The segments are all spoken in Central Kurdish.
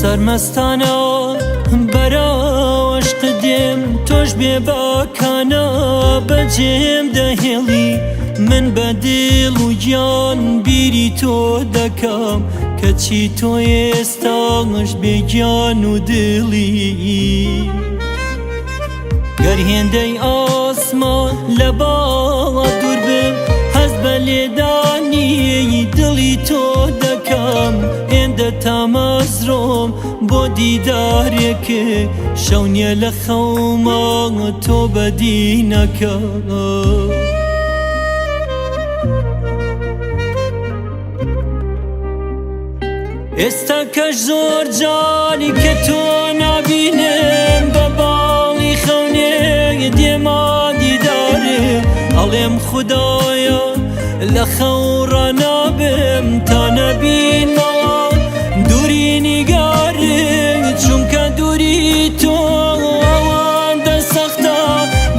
سەرمەستانە بەرەوەش قدێم تۆش بێباکانە بەجێم دەهێڵی من بە دڵ و گیان بیری تۆ دەکەم کەچی تۆ ئێستاش بێگیان و دڵی گەر هێندەی ئاسمان لە باڵا دوور بم هەست بە لێدانی دڵی تۆ دەکەم هێندە تامەزرۆم بۆ دیدارێکە شەونیە لە خەوما تۆ بەدینەکە ئێستا کەش زۆر جاری کە تۆ نابینم بە باڵی خەونێک دێما دیدارێ ئەڵێم خودایە لە خەوڕە نابم تا نەبینمەوە دووری نیگارێ چونکە دووری تۆ ئەوەندە سەختە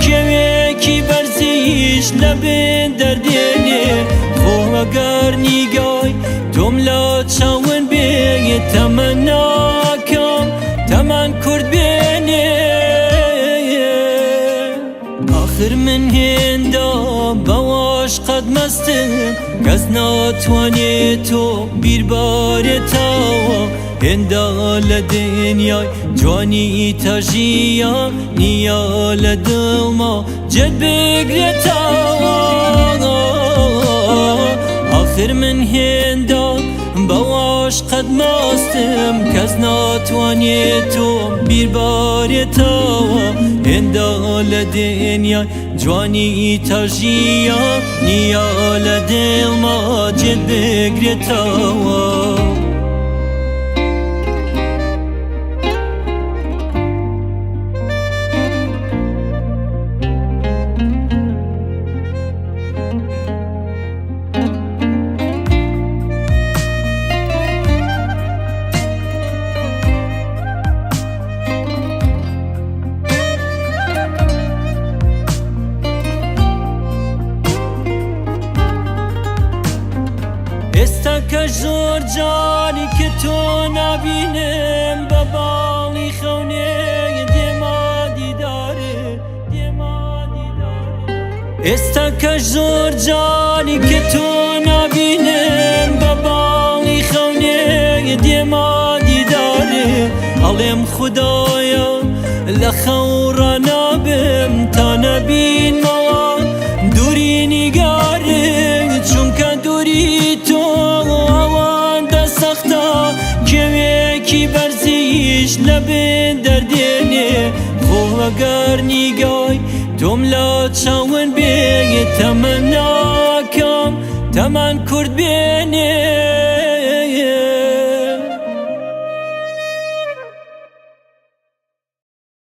کێوێکی بەرزیش لە بێن دەردێنێ خۆ ئەگەر نیگای تۆم لە چاون بێ تەمەناکەم تەمان کورد بێنێ آخر من هێندا بەوەش قەت مەستم کەس ناتوانێت تۆ بیربارێتەوە هێندا لە دنیای جوانی تەژیە نییە لە دڵما جێت بگرێتەوە آخر من هێندا بەوەش قەت مەستم کەس ناتوانێت تۆ بیربارێتەوە هێندا لە دنیای جوانی تەژیە نییە لە دڵما جێت بگرێتەوە ئێستا کە زۆر جاری کە تۆ نابینم بە باڵی خەونێک دێما دیدارێ ئێستا کە زۆر جاری کە تۆ نابینم بە باڵی خەونێک دێما دیدارێ ئەڵێم خودایە لە خەوڕە نابم تا نەبینمەوە دووری نیگارێ چونکە دووری تۆ ئەوەندە سەختە کێوێکی بەرزیش لە بێن دەردێنێ خۆ ئەگەر نیگای تۆم لە چاون بێ تەمەناکەم تەمان کورد بێنێ